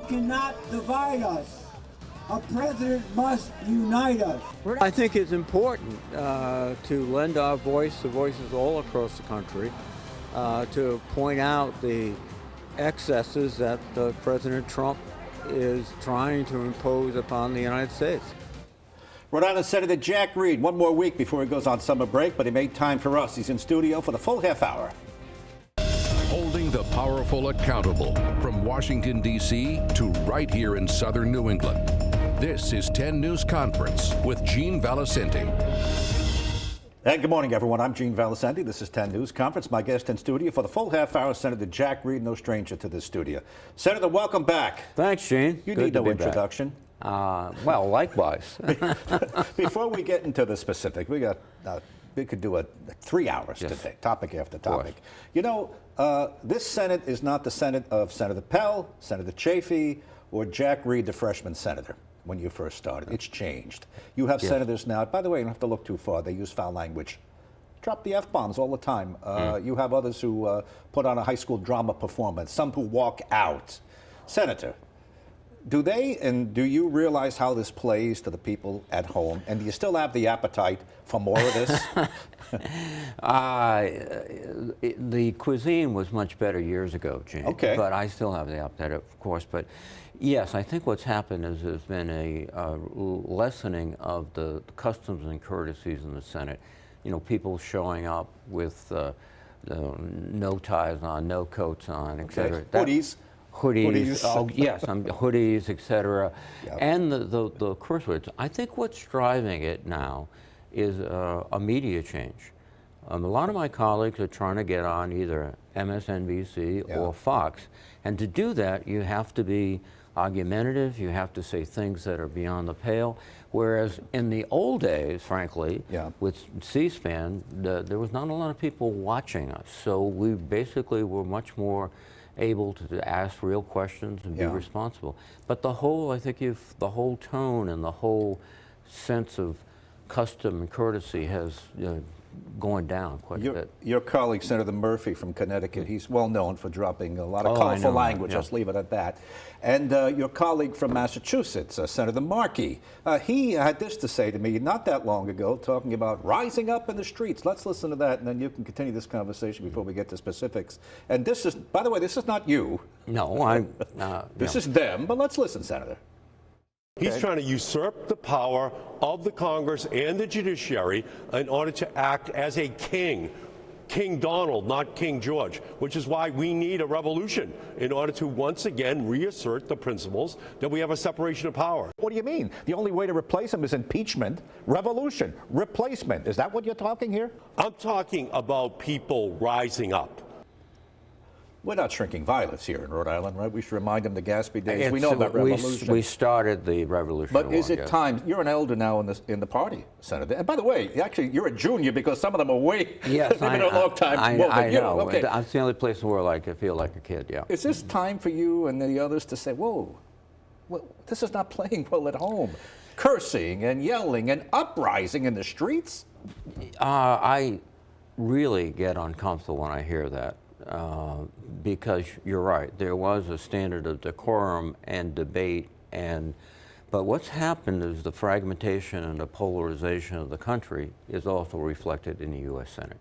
cannot divide us. A president must unite us. I think it's important to lend our voice to voices all across the country to point out the excesses that President Trump is trying to impose upon the United States. Rhode Island Senator Jack Reed, one more week before he goes on summer break, but he made time for us. He's in studio for the full half hour. Holding the powerful accountable from Washington, D.C. to right here in southern New England. This is 10 News Conference with Gene Valicenti. Hey, good morning, everyone. I'm Gene Valicenti. This is 10 News Conference. My guest in studio for the full half hour, Senator Jack Reed, no stranger to this studio. Senator, welcome back. Thanks, Gene. You need no introduction. Well, likewise. Before we get into the specific, we could do 3 hours today, topic after topic. You know, this Senate is not the Senate of Senator Pell, Senator Chafee, or Jack Reed, the freshman senator, when you first started. It's changed. You have senators now. By the way, you don't have to look too far. They use foul language. Drop the F-bombs all the time. You have others who put on a high school drama performance, some who walk out. Senator, do you realize how this plays to the people at home? And do you still have the appetite for more of this? The cuisine was much better years ago, Gene. Okay. But I still have the appetite, of course. But yes, I think what's happened is there's been a lessening of the customs and courtesies in the Senate. You know, people showing up with no ties on, no coats on, et cetera. Hoodies. Hoodies. Oh, yes, hoodies, et cetera. Yep. And the curse words. I think what's driving it now is a media change. A lot of my colleagues are trying to get on either MSNBC or Fox. And to do that, you have to be argumentative, you have to say things that are beyond the pale. Whereas in the old days, frankly, with C-SPAN, there was not a lot of people watching us. So we basically were much more able to ask real questions and be responsible. But the whole, I think the whole tone and the whole sense of custom and courtesy has going down quite a bit. Your colleague, Senator Murphy from Connecticut, he's well known for dropping a lot of colorful language. I'll just leave it at that. And your colleague from Massachusetts, Senator Markey, he had this to say to me not that long ago, talking about rising up in the streets. Let's listen to that, and then you can continue this conversation before we get to specifics. And this is, by the way, this is not you. No, this is them, but let's listen, Senator. He's trying to usurp the power of the Congress and the judiciary in order to act as a king. King Donald, not King George, which is why we need a revolution in order to once again reassert the principles that we have a separation of power. What do you mean? The only way to replace him is impeachment, revolution, replacement. Is that what you're talking here? I'm talking about people rising up. We're not shrinking violets here in Rhode Island, right? We should remind them the Gatsby days. We know about revolution. We started the revolution. But is it time? You're an elder now in the party, Senator. And by the way, actually, you're a junior because some of them are way. Yes, they've been a long time. I know. Okay. That's the only place in the world I can feel like a kid. Yeah. Is this time for you and the others to say, "Whoa, well, this is not playing well at home"? Cursing and yelling and uprising in the streets. I really get uncomfortable when I hear that. Because you're right, there was a standard of decorum and debate, but what's happened is the fragmentation and the polarization of the country is also reflected in the U.S. Senate.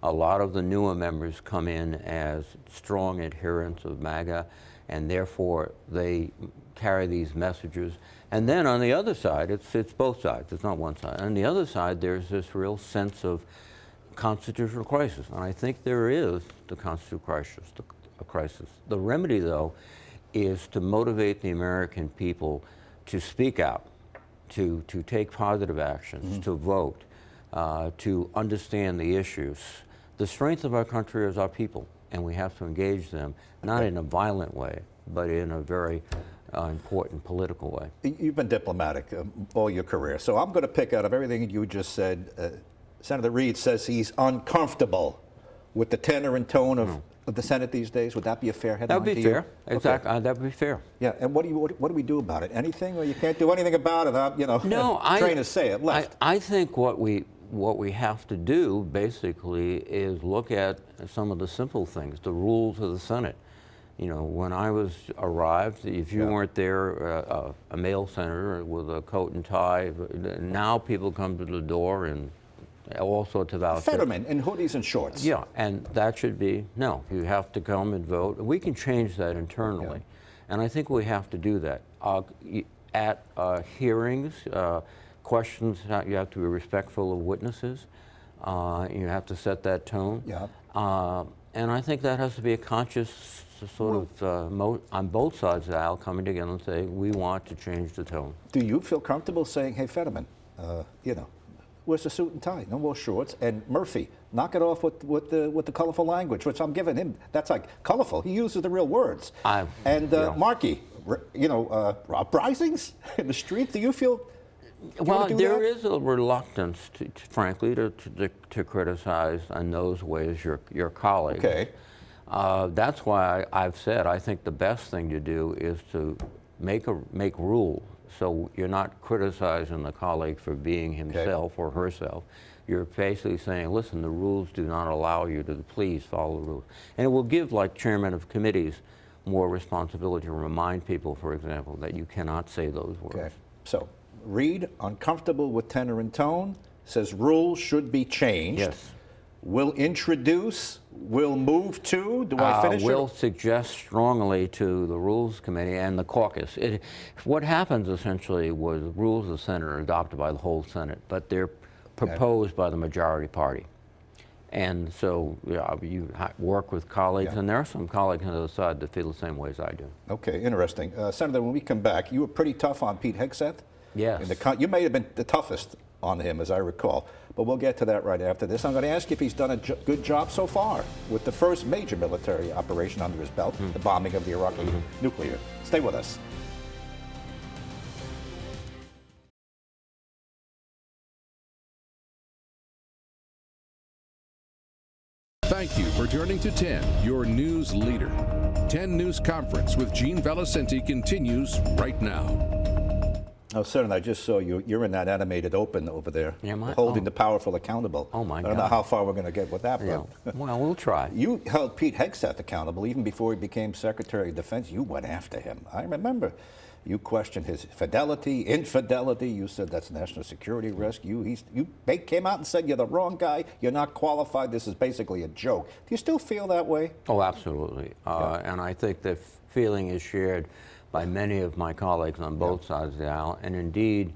A lot of the newer members come in as strong adherents of MAGA, and therefore they carry these messages. And then on the other side, it's both sides, it's not one side. On the other side, there's this real sense of constitutional crisis, and I think there is the constitutional crisis. The remedy, though, is to motivate the American people to speak out, to take positive actions, to vote, to understand the issues. The strength of our country is our people, and we have to engage them, not in a violent way, but in a very important political way. You've been diplomatic all your career, so I'm going to pick out of everything you just said. Senator Reed says he's uncomfortable with the tenor and tone of the Senate these days. Would that be a fair headline? That would be fair. Exactly. Okay. That would be fair. Yeah. And what do we do about it? Anything? Or you can't do anything about it? No. Trying to say it left. I think what we have to do basically is look at some of the simple things, the rules of the Senate. You know, when I arrived, if you weren't there, a male senator with a coat and tie, now people come to the door and all sorts of outfits. Fetterman in hoodies and shorts. Yeah, and that should be, no, you have to come and vote. We can change that internally, and I think we have to do that. At hearings, questions, you have to be respectful of witnesses. You have to set that tone. And I think that has to be a conscious sort of, on both sides of the aisle, coming together and say, we want to change the tone. Do you feel comfortable saying, hey, Fetterman, you know, where's the suit and tie? No more shorts. And Murphy, knock it off with the colorful language, which I'm giving him. That's like colorful. He uses the real words. Markey, you know, uprisings in the street. Do you feel? Well, there is a reluctance, frankly, to criticize in those ways your colleagues. Okay. That's why I've said I think the best thing to do is to make rules. So you're not criticizing the colleague for being himself or herself. You're basically saying, listen, the rules do not allow you to please follow the rules. And it will give, like chairman of committees, more responsibility to remind people, for example, that you cannot say those words. Okay. So Reed, uncomfortable with tenor and tone, says rules should be changed. Yes. Will introduce, will move to, do I finish Will suggest strongly to the Rules Committee and the caucus. What happens essentially was rules of the Senate are adopted by the whole Senate, but they're proposed by the majority party. And so you work with colleagues, and there are some colleagues on the other side that feel the same way as I do. Okay, interesting. Senator, when we come back, you were pretty tough on Pete Hegseth. Yes. You may have been the toughest on him, as I recall, but we'll get to that right after this. I'm going to ask you if he's done a good job so far with the first major military operation under his belt, the bombing of the Iraqi nuclear. Stay with us. Thank you for turning to 10, your news leader. 10 News Conference with Gene Valicenti continues right now. Oh, Senator, I just saw you. You're in that animated open over there, Am I? holding the powerful accountable. Oh, my I don't know God. how far we're going to get with that, Yeah. but Well, we'll try. you held Pete Hegseth accountable even before he became Secretary of Defense. You went after him. I remember. You questioned his fidelity, infidelity. You said that's national security risk. You came out and said you're the wrong guy. You're not qualified. This is basically a joke. Do you still feel that way? Oh, absolutely. And I think the feeling is shared by many of my colleagues on both sides of the aisle. And indeed,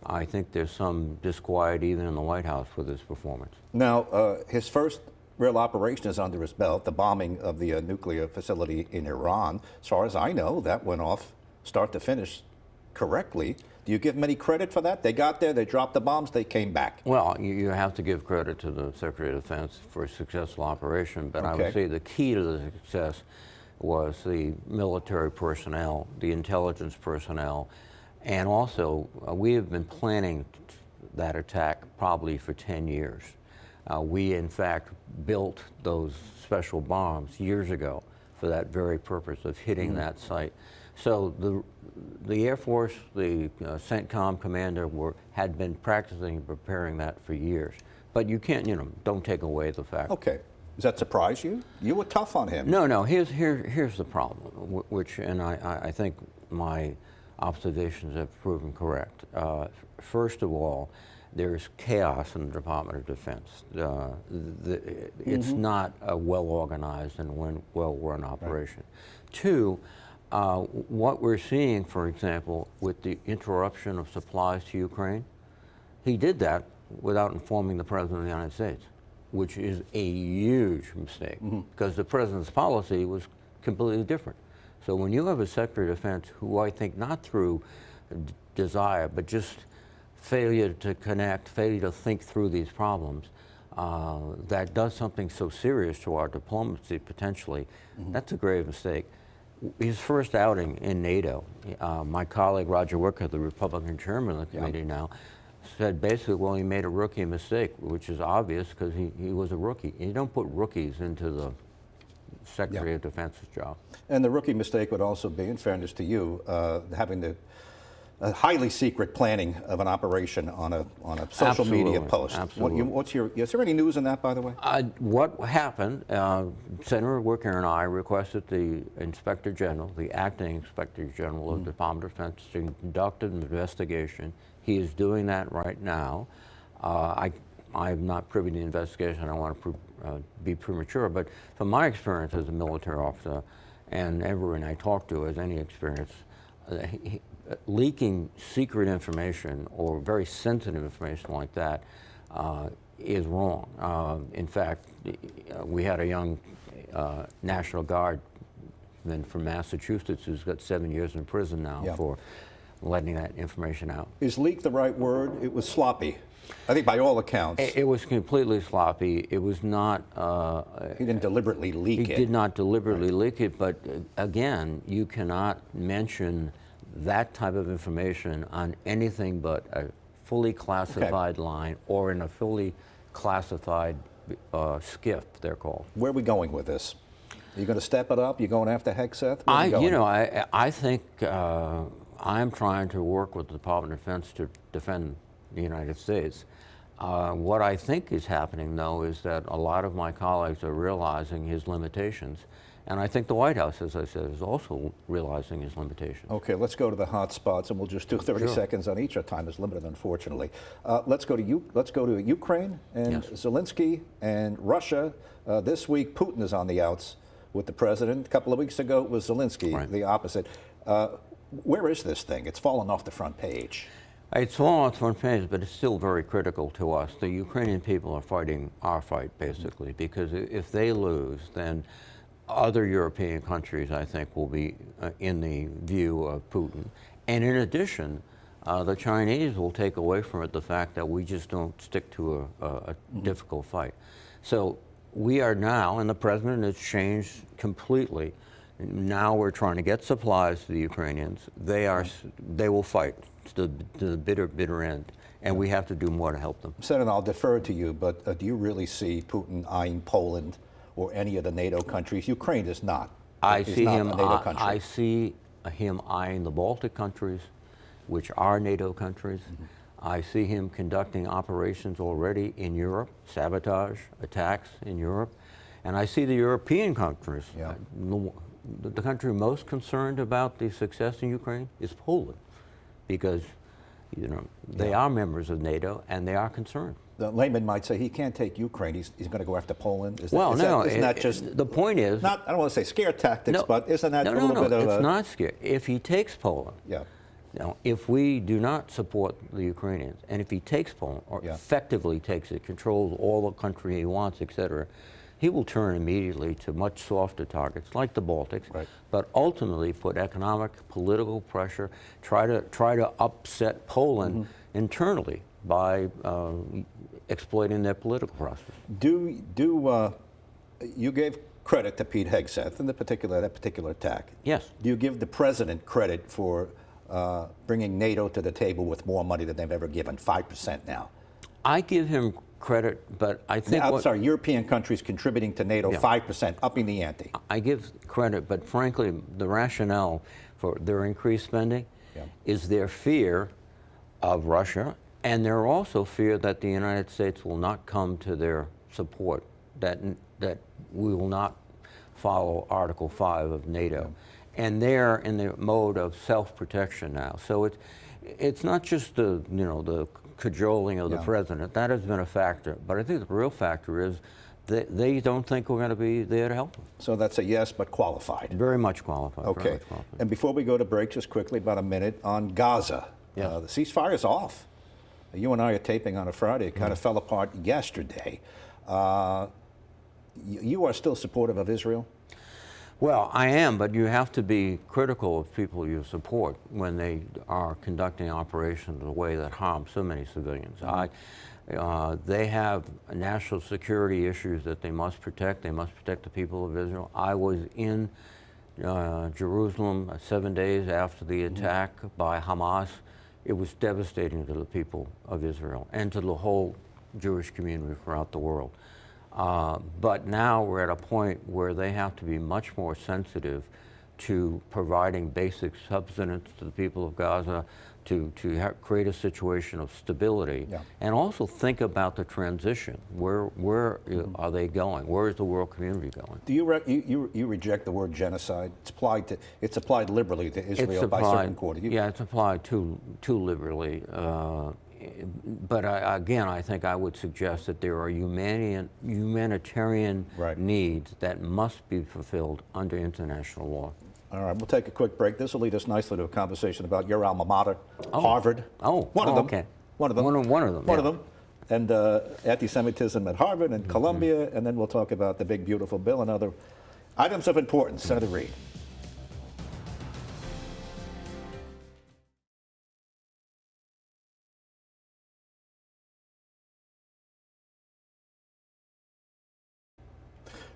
I think there's some disquiet even in the White House with his performance. Now, his first real operation is under his belt, the bombing of the nuclear facility in Iran. As far as I know, that went off start to finish correctly. Do you give them any credit for that? They got there, they dropped the bombs, they came back. Well, you have to give credit to the Secretary of Defense for a successful operation, but I would say the key to the success was the military personnel, the intelligence personnel, and also we have been planning that attack probably for 10 years. We, in fact, built those special bombs years ago for that very purpose of hitting that site. So the Air Force, the CENTCOM commander had been practicing and preparing that for years. But you can't, don't take away the fact. Okay. Does that surprise you? You were tough on him. No. Here's the problem, which, and I think my observations have proven correct. First of all, there's chaos in the Department of Defense. It's not a well-organized and well-run operation. Right. Two, what we're seeing, for example, with the interruption of supplies to Ukraine, he did that without informing the President of the United States, which is a huge mistake, because the President's policy was completely different. So when you have a Secretary of Defense who I think not through desire, but just failure to connect, failure to think through these problems, that does something so serious to our diplomacy potentially, that's a grave mistake. His first outing in NATO, my colleague Roger Wicker, the Republican chairman of the committee now, said basically, well, he made a rookie mistake, which is obvious because he was a rookie. You don't put rookies into the Secretary of Defense's job. And the rookie mistake would also be, in fairness to you, having the a highly secret planning of an operation on a social media post. Absolutely. Is there any news on that, by the way? What happened, Senator Wicker and I requested the Inspector General, the acting Inspector General of the Department of Defense, to conduct an investigation. He is doing that right now. I'm not privy to the investigation. I don't want to be premature, but from my experience as a military officer, and everyone I talk to has any experience, leaking secret information or very sensitive information like that is wrong. In fact, we had a young National Guardman from Massachusetts who's got 7 years in prison now for letting that information out. Is leak the right word? It was sloppy, I think, by all accounts. It was completely sloppy. It was not. He didn't deliberately leak it. He did not deliberately leak it, but again, you cannot mention that type of information on anything but a fully classified line or in a fully classified skiff, they're called. Where are we going with this? Are you going to step it up? You going after Hegseth? I think I'm trying to work with the Department of Defense to defend the United States. What I think is happening, though, is that a lot of my colleagues are realizing his limitations. And I think the White House, as I said, is also realizing his limitations. Okay, let's go to the hot spots, and we'll just do 30 seconds on each. Our time is limited, unfortunately. Let's go to Ukraine and Zelensky and Russia. This week, Putin is on the outs with the president. A couple of weeks ago, it was Zelensky, the opposite. Where is this thing? It's fallen off the front page. It's fallen off the front page, but it's still very critical to us. The Ukrainian people are fighting our fight, basically, because if they lose, then other European countries, I think, will be in the view of Putin. And in addition, the Chinese will take away from it the fact that we just don't stick to a difficult fight. So we are now, and the president has changed completely. Now we're trying to get supplies to the Ukrainians. They will fight to the bitter end, and we have to do more to help them. Senator, I'll defer to you, but do you really see Putin eyeing Poland or any of the NATO countries? Ukraine is not. I see him eyeing the Baltic countries, which are NATO countries. I see him conducting operations already in Europe, sabotage, attacks in Europe. And I see the European countries. The country most concerned about the success in Ukraine is Poland, because they are members of NATO and they are concerned. The layman might say he can't take Ukraine. He's going to go after Poland. Isn't that just the point is? Not, I don't want to say scare tactics, but isn't that a little bit of it's not scare. If he takes Poland, if we do not support the Ukrainians, and if he takes Poland or effectively takes it, controls all the country he wants, etc., he will turn immediately to much softer targets like the Baltics, but ultimately put economic, political pressure, try to upset Poland internally by exploiting their political process. You gave credit to Pete Hegseth in that particular attack? Yes. Do you give the president credit for bringing NATO to the table with more money than they've ever given, 5% now? I give him credit, but I think European countries contributing to NATO 5%, upping the ante. I give credit, but frankly, the rationale for their increased spending is their fear of Russia, and their also fear that the United States will not come to their support, that we will not follow Article 5 of NATO. And they're in the mode of self-protection now. So it's not just the cajoling of the president. That has been a factor. But I think the real factor is that they don't think we're going to be there to help them. So that's a yes, but qualified. Very much qualified. Okay. And before we go to break, just quickly, about a minute, on Gaza. The ceasefire is off. You and I are taping on a Friday. It kind of fell apart yesterday. You are still supportive of Israel? Well, I am, but you have to be critical of people you support when they are conducting operations in a way that harms so many civilians. They have national security issues that they must protect. They must protect the people of Israel. I was in Jerusalem 7 days after the attack by Hamas. It was devastating to the people of Israel and to the whole Jewish community throughout the world. But now we're at a point where they have to be much more sensitive to providing basic subsistence to the people of Gaza, to create a situation of stability, and also think about the transition. Where are they going? Where is the world community going? Do you reject the word genocide? It's applied liberally to Israel by certain quarters. Yeah, it's applied too liberally. But again, I think I would suggest that there are humanitarian needs that must be fulfilled under international law. All right, we'll take a quick break. This will lead us nicely to a conversation about your alma mater, Harvard. One of them. Okay. One of them. One of them. One of them. And anti-Semitism at Harvard and Columbia, and then we'll talk about the big, beautiful bill and other items of importance. Senator Reid.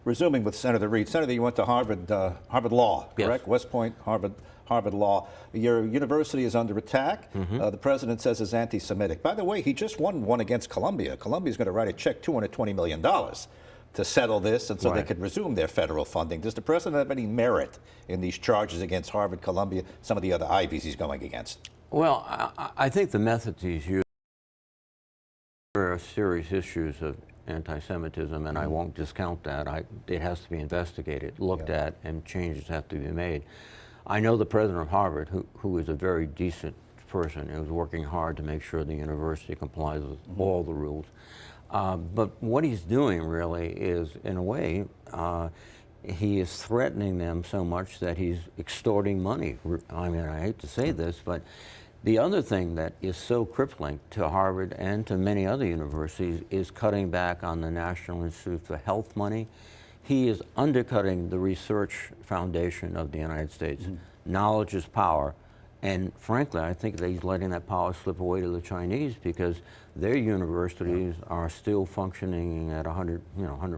Resuming with Senator Reid. Senator, you went to Harvard Law, correct? Yes. West Point, Harvard Law. Your university is under attack. The president says it's anti-Semitic. By the way, he just won one against Columbia. Columbia's going to write a check, $220 million, to settle this, and so they could resume their federal funding. Does the president have any merit in these charges against Harvard, Columbia, some of the other Ivies he's going against? Well, I think the methods he's used are serious issues of anti-Semitism, and I won't discount that. It has to be investigated, looked at, and changes have to be made. I know the president of Harvard, who is a very decent person, who's working hard to make sure the university complies with all the rules. But what he's doing really is, in a way, he is threatening them so much that he's extorting money. I mean, I hate to say this, but the other thing that is so crippling to Harvard and to many other universities is cutting back on the National Institute for Health money. He is undercutting the research foundation of the United States. Knowledge is power. And frankly, I think that he's letting that power slip away to the Chinese because their universities are still functioning at 100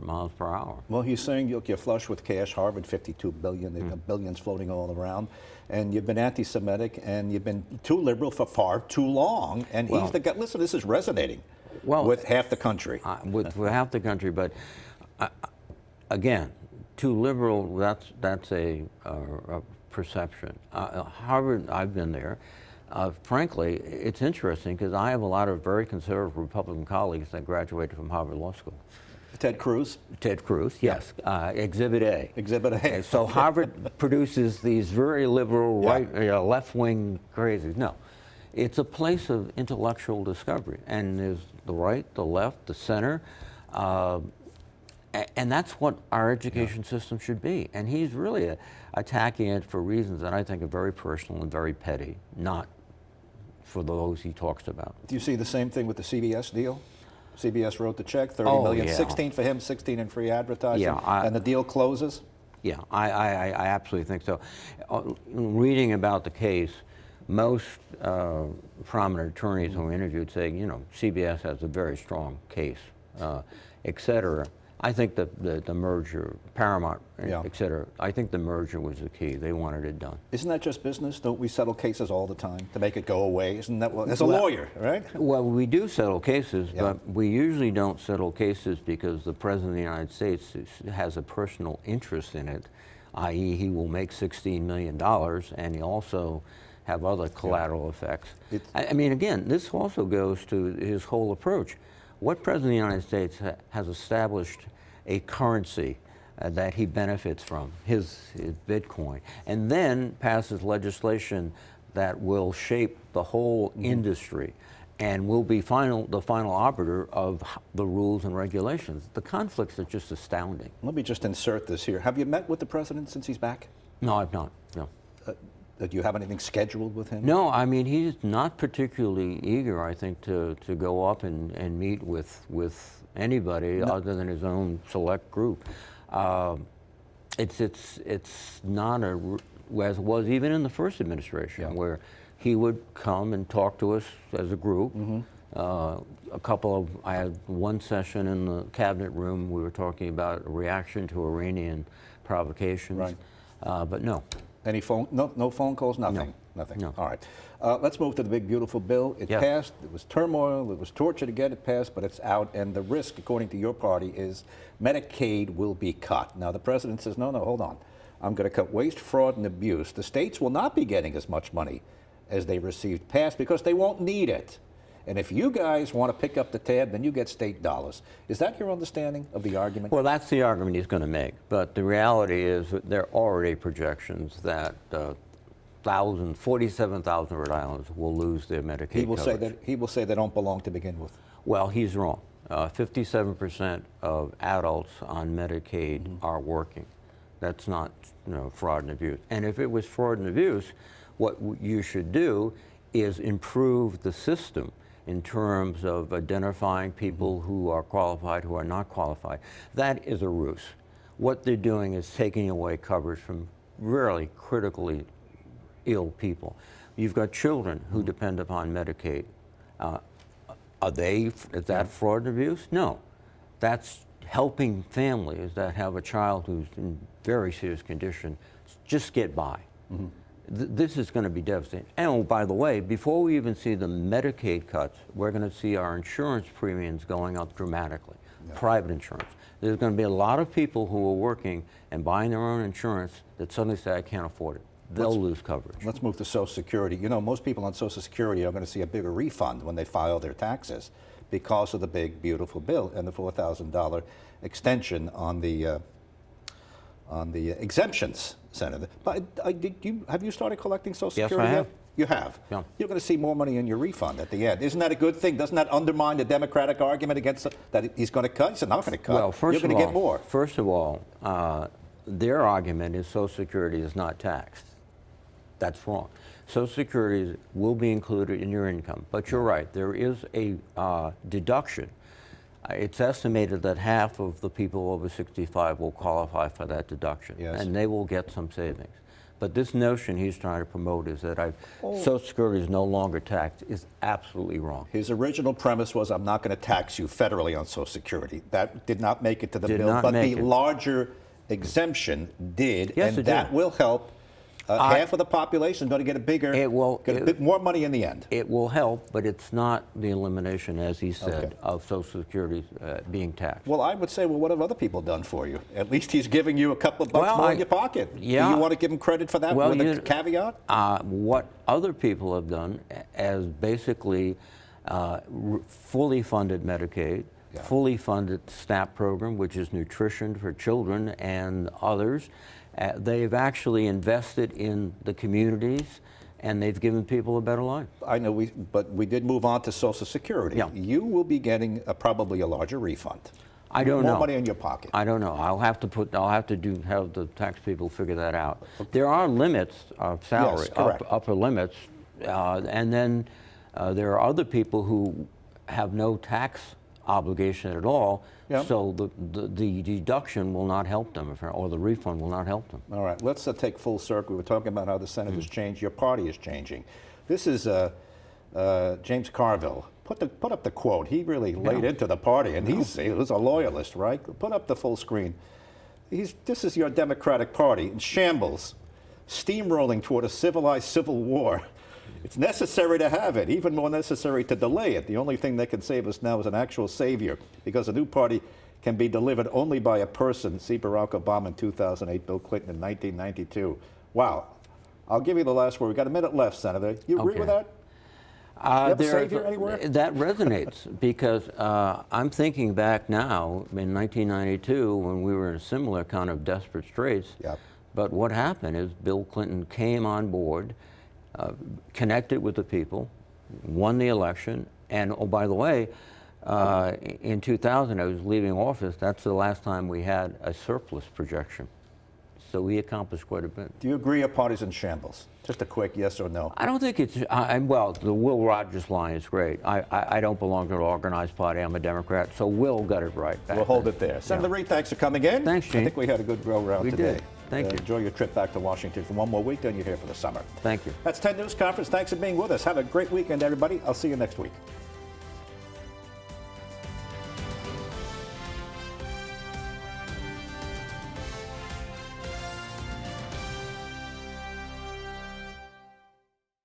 miles per hour. Well, he's saying you're flush with cash. Harvard, $52 billion. They've got billions floating all around. And you've been anti-Semitic, and you've been too liberal for far too long. And he's the guy. Listen, this is resonating with half the country. With half the country, but again, too liberal. That's a perception. Harvard, I've been there. Frankly, it's interesting because I have a lot of very conservative Republican colleagues that graduated from Harvard Law School. Ted Cruz? Ted Cruz, yes. Exhibit A. Exhibit A. So Harvard produces these very liberal, left-wing crazies. No, it's a place of intellectual discovery. And there's the right, the left, the center. And that's what our education system should be. And he's really attacking it for reasons that I think are very personal and very petty, not for those he talks about. Do you see the same thing with the CBS deal? CBS wrote the check, $30 million, 16 for him, 16 in free advertising, and the deal closes? Yeah, I absolutely think so. Reading about the case, most prominent attorneys who were interviewed say, CBS has a very strong case, et cetera. I think the merger, Paramount, et cetera, I think the merger was the key. They wanted it done. Isn't that just business? Don't we settle cases all the time to make it go away? Isn't that as a lawyer, right? Well, we do settle cases, but we usually don't settle cases because the President of the United States has a personal interest in it, i.e. he will make $16 million, and he also have other collateral effects. I mean, again, this also goes to his whole approach. What President of the United States has established a currency that he benefits from, his Bitcoin, and then passes legislation that will shape the whole industry and will be the final arbiter of the rules and regulations. The conflicts are just astounding. Let me just insert this here. Have you met with the president since he's back? No, I've not, no. Do you have anything scheduled with him? No, I mean, he's not particularly eager, I think, to go up and meet with anybody other than his own select group. It's not as it was even in the first administration, where he would come and talk to us as a group. I had one session in the cabinet room. We were talking about a reaction to Iranian provocations, but no. Any phone? No phone calls? Nothing? No. Nothing? No. All right. Let's move to the big, beautiful bill. It passed. It was turmoil. It was torture to get it passed, but it's out. And the risk, according to your party, is Medicaid will be cut. Now, the president says, no, hold on. I'm going to cut waste, fraud, and abuse. The states will not be getting as much money as they received past because they won't need it. And if you guys want to pick up the tab, then you get state dollars. Is that your understanding of the argument? Well, that's the argument he's going to make. But the reality is that there are already projections that 47,000 Rhode Islanders will lose their Medicaid coverage. He will say they don't belong to begin with. Well, he's wrong. 57% of adults on Medicaid are working. That's not, fraud and abuse. And if it was fraud and abuse, what you should do is improve the system in terms of identifying people who are qualified, who are not qualified. That is a ruse. What they're doing is taking away coverage from really critically ill people. You've got children who depend upon Medicaid. Is that fraud and abuse? No. That's helping families that have a child who's in very serious condition just get by. This is going to be devastating. And by the way, before we even see the Medicaid cuts, we're going to see our insurance premiums going up dramatically, private insurance. There's going to be a lot of people who are working and buying their own insurance that suddenly say, I can't afford it. They'll lose coverage. Let's move to Social Security. Most people on Social Security are going to see a bigger refund when they file their taxes because of the big, beautiful bill and the $4,000 extension on the exemptions, Senator. But have you started collecting Social Security Yes, I have. yet? You have? Yeah. You're going to see more money in your refund at the end. Isn't that a good thing? Doesn't that undermine the Democratic argument against that he's going to cut? He's not going to cut. Well, You're going to get more. First of all, their argument is Social Security is not taxed. That's wrong. Social Security will be included in your income. But you're right, there is a deduction. It's estimated that half of the people over 65 will qualify for that deduction, and they will get some savings. But this notion he's trying to promote is that Social Security is no longer taxed is absolutely wrong. His original premise was, I'm not going to tax you federally on Social Security. That did not make it to the bill, but the larger exemption did, yes, and that will help. Half of the population is going to get a bit more money in the end. It will help, but it's not the elimination, as he said, of Social Security being taxed. Well, I would say, what have other people done for you? At least he's giving you a couple of bucks more in your pocket. Yeah. Do you want to give him credit for that with a caveat? What other people have done as basically fully funded Medicaid, fully funded SNAP program, which is nutrition for children and others. They've actually invested in the communities, and they've given people a better life. I know, but we did move on to Social Security. Yeah. You will be getting probably a larger refund. I don't know. More money in your pocket. I don't know. Have the tax people figure that out. There are limits of salary, upper limits, and then there are other people who have no tax obligation at all, so the deduction will not help them, or the refund will not help them. All right, let's take full circle. We were talking about how the Senate has changed. Your party is changing. This is James Carville. Put up the quote. He really laid into the party, and he was a loyalist, right? Put up the full screen. This is your Democratic Party in shambles, steamrolling toward a civilized civil war. It's necessary to have it, even more necessary to delay it. The only thing that can save us now is an actual savior, because a new party can be delivered only by a person. See Barack Obama in 2008, Bill Clinton in 1992. Wow. I'll give you the last word. We've got a minute left, Senator. You agree with that? You have a savior anywhere? That resonates, because I'm thinking back now in 1992 when we were in a similar kind of desperate straits. Yep. But what happened is Bill Clinton came on board, connected with the people, won the election, and oh, by the way, in 2000, I was leaving office. That's the last time we had a surplus projection. So we accomplished quite a bit. Do you agree a party's in shambles? Just a quick yes or no. I don't think it's, well, the Will Rogers line is great. I don't belong to an organized party. I'm a Democrat, so Will got it right. We'll hold it there. Senator Reid, thanks for coming in. Thanks, Gene. I think we had a good go-round today. Did. Thank you. Enjoy your trip back to Washington for one more week, then you're here for the summer. Thank you. That's 10 News Conference. Thanks for being with us. Have a great weekend, everybody. I'll see you next week.